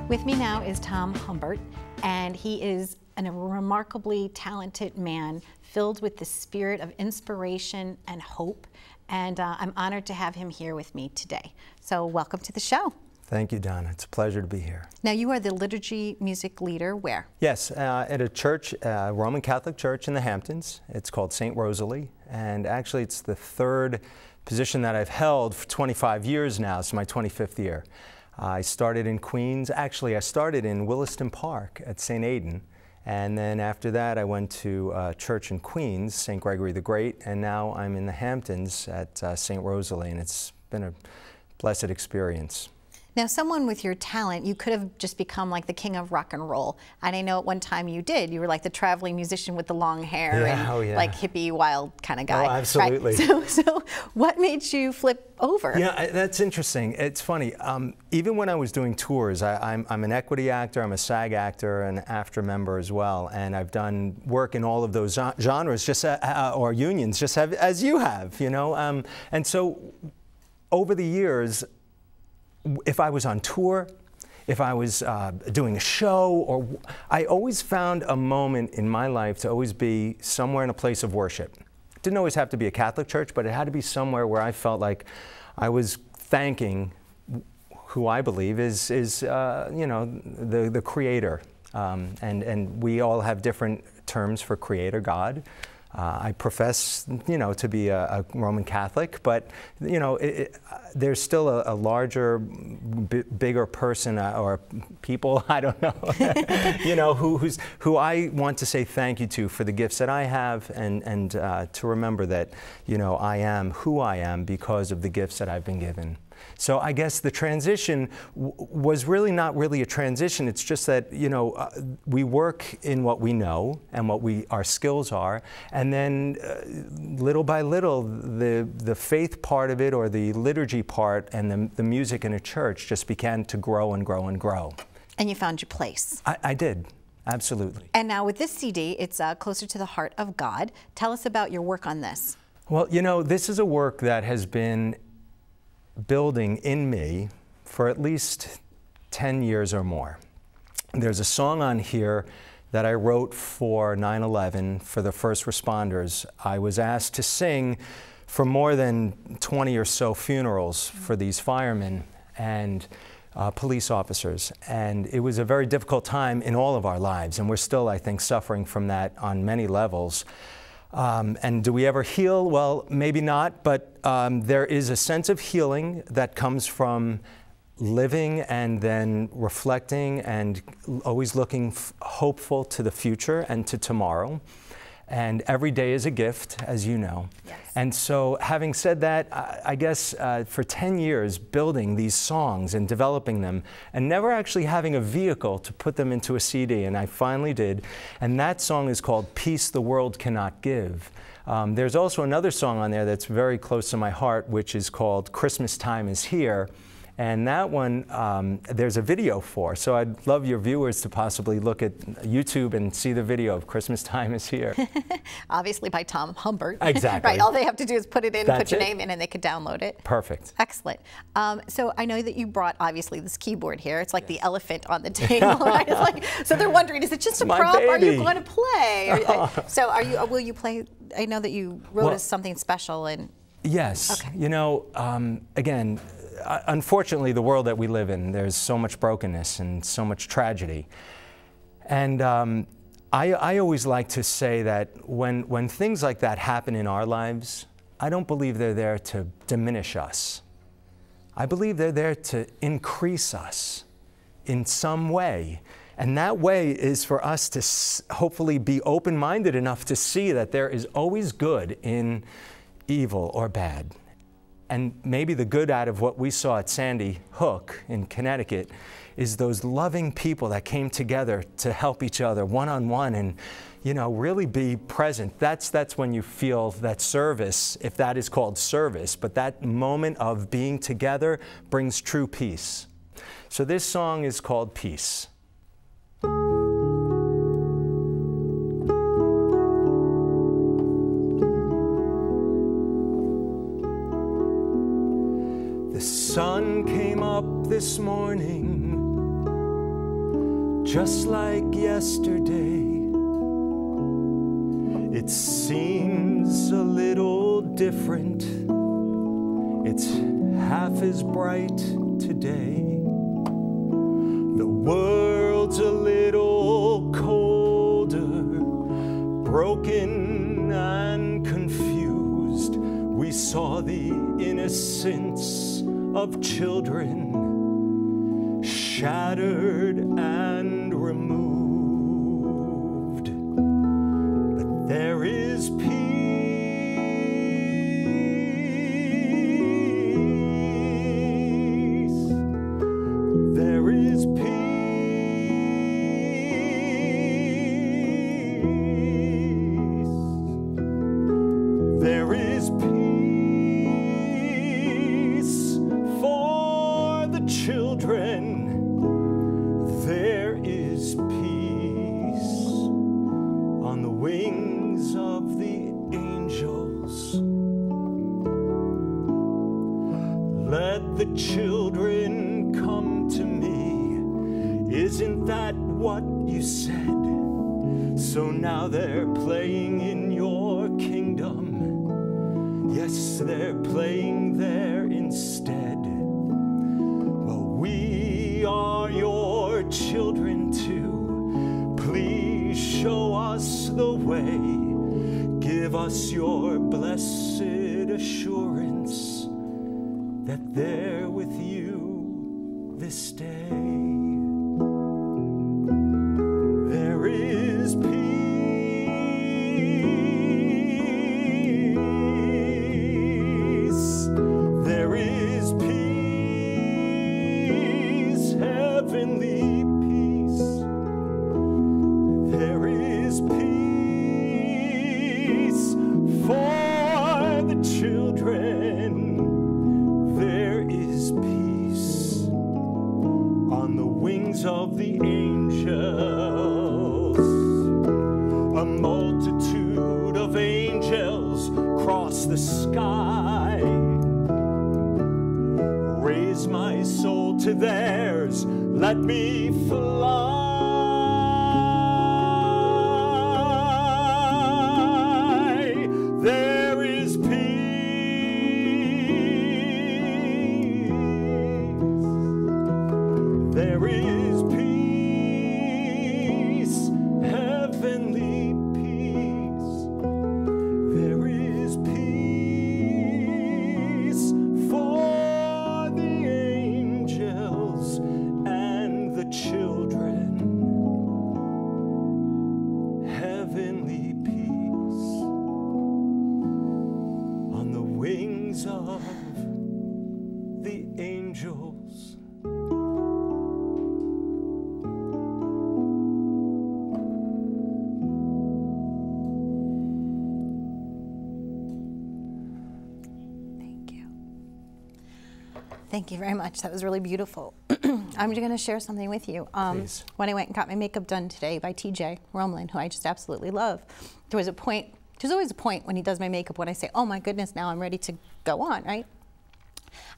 With me now is Tom Humbert, and he is a remarkably talented man filled with the spirit of inspiration and hope, and I'm honored to have him here with me today. So welcome to the show. Thank you, Donna. It's a pleasure to be here. Now, you are the liturgy music leader where? Yes, at a church, Roman Catholic church in the Hamptons. It's called St. Rosalie, and actually it's the third position that I've held for 25 years now. It's my 25th year. I started in Queens. Actually, I started in Williston Park at St. Aidan, and then after that I went to a church in Queens, St. Gregory the Great, and now I'm in the Hamptons at St. Rosalie, and it's been a blessed experience. Now, someone with your talent, you could have just become like the king of rock and roll. And I know at one time you did. You were like the traveling musician with the long hair and like hippie, wild kind of guy. Oh, absolutely. Right? So what made you flip over? Yeah, that's interesting. It's funny. Even when I was doing tours, I'm an equity actor, I'm a SAG actor, and AFTRA member as well. And I've done work in all of those genres, just or unions, just as you have, you know. And so over the years, if I was on tour, if I was doing a show, or I always found a moment in my life to always be somewhere in a place of worship. It didn't always have to be a Catholic church, but it had to be somewhere where I felt like I was thanking who I believe is you know, the Creator. And we all have different terms for Creator, God. I profess, you know, to be a Roman Catholic, but, you know, there's still a larger, bigger person or people, I don't know, you know, who I want to say thank you to for the gifts that I have, and to remember that, you know, I am who I am because of the gifts that I've been given. So I guess the transition was really not really a transition. It's just that, you know, we work in what we know and what our skills are, and then little by little, the faith part of it, or the liturgy part, and the music in a church just began to grow and grow and grow. And you found your place. I did. Absolutely. And now with this CD, it's Closer to the Heart of God. Tell us about your work on this. Well, you know, this is a work that has been building in me for at least 10 years or more. There's a song on here that I wrote for 9/11 for the first responders. I was asked to sing for more than 20 or so funerals for these firemen and police officers, and it was a very difficult time in all of our lives, and we're still, I think, suffering from that on many levels. And do we ever heal? Well, maybe not, but there is a sense of healing that comes from living and then reflecting and always looking hopeful to the future and to tomorrow. And every day is a gift, as you know. Yes. And so having said that, I guess for 10 years building these songs and developing them and never actually having a vehicle to put them into a CD, and I finally did. And that song is called Peace the World Cannot Give. There's also another song on there that's very close to my heart, which is called Christmas Time is Here. And that one, there's a video for, so I'd love your viewers to possibly look at YouTube and see the video of Christmas Time is Here. Obviously by Tom Humbert. Exactly. Right, all they have to do is put it in, That's put your it. name in, and they could download it. Perfect. Excellent. So I know that you brought, obviously, this keyboard here. It's like the elephant on the table, right? It's like, so they're wondering, is it just a prop? Baby. Are you going to play? So will you play? I know that you wrote us something special. And yes. Okay. You know, again, unfortunately, the world that we live in, there's so much brokenness and so much tragedy. And I always like to say that when things like that happen in our lives, I don't believe they're there to diminish us. I believe they're there to increase us in some way. And that way is for us to hopefully be open-minded enough to see that there is always good in evil or bad. And maybe the good out of what we saw at Sandy Hook in Connecticut is those loving people that came together to help each other one-on-one and, you know, really be present. That's when you feel that service, if that is called service, but that moment of being together brings true peace. So this song is called Peace. The sun came up this morning just like yesterday. It seems a little different. It's half as bright today. The world's a little colder, broken and confused. We saw the innocence of children shattered and removed. But there is peace. There is peace. There is peace for the children. There is peace on the wings of the angels. Let the children come to me. Isn't that what you said? So now they're playing in your kingdom. Yes, they're playing there instead. Well, we are your children too. Please show us the way. Give us your blessed assurance that they're with you this day. There is peace. There is peace, heavenly peace. There is peace for the children. There is peace on the wings of the angels. A multitude of angels cross the sky. Raise my soul to theirs, let me fly. There is peace. There is peace, heavenly peace. There is peace for the angels and the children. Heavenly peace on the wings of the angels. Thank you very much. That was really beautiful. I'm going to share something with you. Please. When I went and got my makeup done today by TJ Romlin, who I just absolutely love, there was a point, there's always a point when he does my makeup when I say, oh my goodness, now I'm ready to go on, right?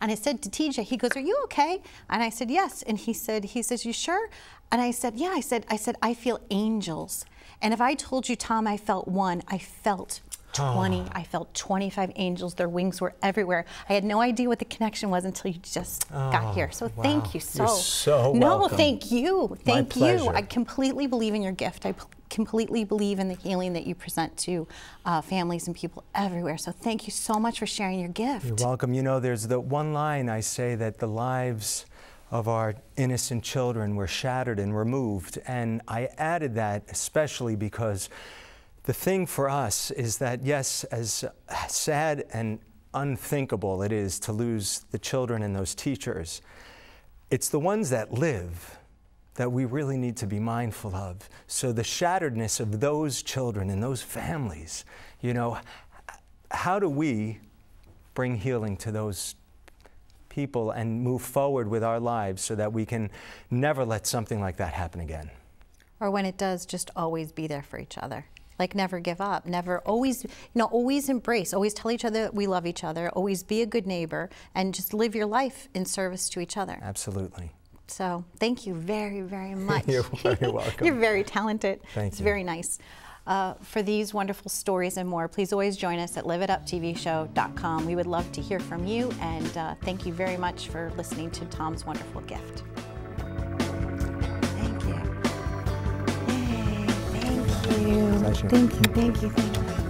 And I said to TJ, he goes, are you okay? And I said, yes. And he says, you sure? And I said, yeah. I said, I feel angels. And if I told you, Tom, I felt one, I felt 20, I felt 25 angels. Their wings were everywhere. I had no idea what the connection was until you just got here. So wow. Thank you so. You're so no, welcome. Thank you. Thank My you. pleasure. I completely believe in your gift. I completely believe in the healing that you present to families and people everywhere. So thank you so much for sharing your gift. You're welcome. You know, there's the one line I say that the lives of our innocent children were shattered and removed. And I added that especially because the thing for us is that, yes, as sad and unthinkable it is to lose the children and those teachers, it's the ones that live that we really need to be mindful of. So the shatteredness of those children and those families, you know, how do we bring healing to those people and move forward with our lives so that we can never let something like that happen again? Or when it does, just always be there for each other. Like never give up, never, always, always embrace, always tell each other that we love each other, always be a good neighbor, and just live your life in service to each other. Absolutely. So thank you very, very much. You're very welcome. You're very talented. Thank It's you. very nice. For these wonderful stories and more, please always join us at liveituptvshow.com. We would love to hear from you, and thank you very much for listening to Tom's wonderful gift. Thank you. Yay, thank you. Pleasure. Thank you, thank you, thank you.